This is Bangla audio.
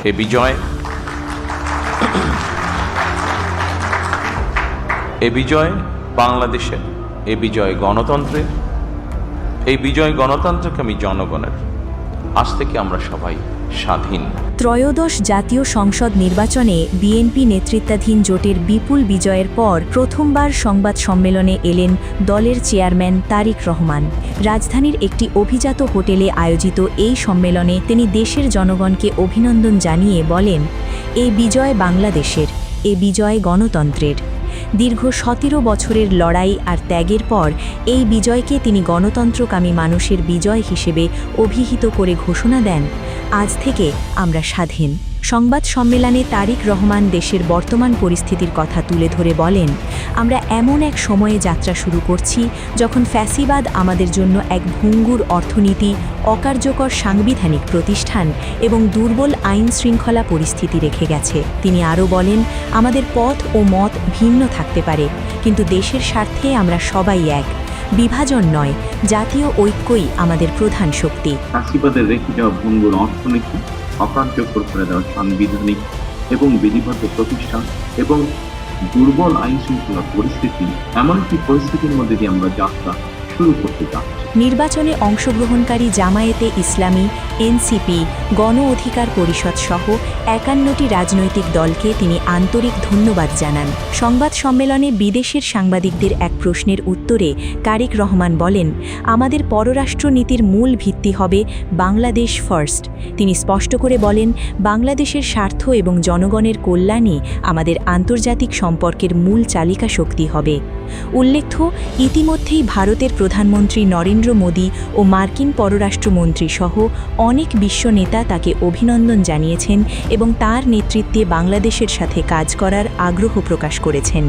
এ বিজয় বাংলাদেশের, এ বিজয় গণতন্ত্রের, এই বিজয় গণতন্ত্রকামী জনগণের। আজ থেকে আমরা সবাই স্বাধীন। ত্রয়োদশ জাতীয় সংসদ নির্বাচনে বিএনপি নেতৃত্বাধীন জোটের বিপুল বিজয়ের পর প্রথমবার সংবাদ সম্মেলনে এলেন দলের চেয়ারম্যান তারেক রহমান। রাজধানীর একটি অভিজাত হোটেলে আয়োজিত এই সম্মেলনে তিনি দেশের জনগণকে অভিনন্দন জানিয়ে বলেন, এই বিজয় বাংলাদেশের, এ বিজয় গণতন্ত্রের। দীর্ঘ 17 বছরের লড়াই আর ত্যাগের পর এই বিজয়কে তিনি গণতন্ত্রকামী মানুষের বিজয় হিসেবে অভিহিত করে ঘোষণা দেন, আজ থেকে আমরা স্বাধীন। সংবাদ সম্মেলনে তারেক রহমান দেশের বর্তমান পরিস্থিতির কথা তুলে ধরে বলেন, আমরা এমন এক সময়ে যাত্রা শুরু করছি যখন ফ্যাসিবাদ আমাদের জন্য এক ভঙ্গুর অর্থনীতি, অকার্যকর সাংবিধানিক প্রতিষ্ঠান এবং দুর্বল আইন শৃঙ্খলা পরিস্থিতি রেখে গেছে। তিনি আরও বলেন, আমাদের পথ ও মত ভিন্ন থাকতে পারে, কিন্তু দেশের স্বার্থে আমরা সবাই এক। বিভাজন নয়, জাতীয় ঐক্যই আমাদের প্রধান শক্তি। ফ্যাসিবাদের রেখে যাওয়া ভঙ্গুর অর্থনীতি, অকার্যকর করে দেওয়া সাংবিধানিক এবং বিধিবদ্ধ প্রতিষ্ঠান এবং দুর্বল আইন শৃঙ্খলা পরিস্থিতি, এমন একটি পরিস্থিতির মধ্যে দিয়ে আমরা যাত্রা শুরু করতে যাচ্ছি। নির্বাচনে অংশগ্রহণকারী জামায়াতে ইসলামী, এনসিপি, গণ অধিকার পরিষদ সহ 51টি রাজনৈতিক দলকে তিনি আন্তরিক ধন্যবাদ জানান। সংবাদ সম্মেলনে বিদেশের সাংবাদিকদের এক প্রশ্নের উত্তরে তারেক রহমান বলেন, আমাদের পররাষ্ট্রনীতির মূল ভিত্তি হবে বাংলাদেশ ফার্স্ট। তিনি স্পষ্ট করে বলেন, বাংলাদেশের স্বার্থ এবং জনগণের কল্যাণই আমাদের আন্তর্জাতিক সম্পর্কের মূল চালিকা শক্তি হবে। উল্লেখ্য, ইতিমধ্যেই ভারতের প্রধানমন্ত্রী নরেন্দ্র মোদী ও মার্কিন পররাষ্ট্রমন্ত্রী সহ অনেক বিশ্ব নেতা তাকে অভিনন্দন জানিয়েছেন এবং তার নেতৃত্বে বাংলাদেশের সাথে কাজ করার আগ্রহ প্রকাশ করেছেন।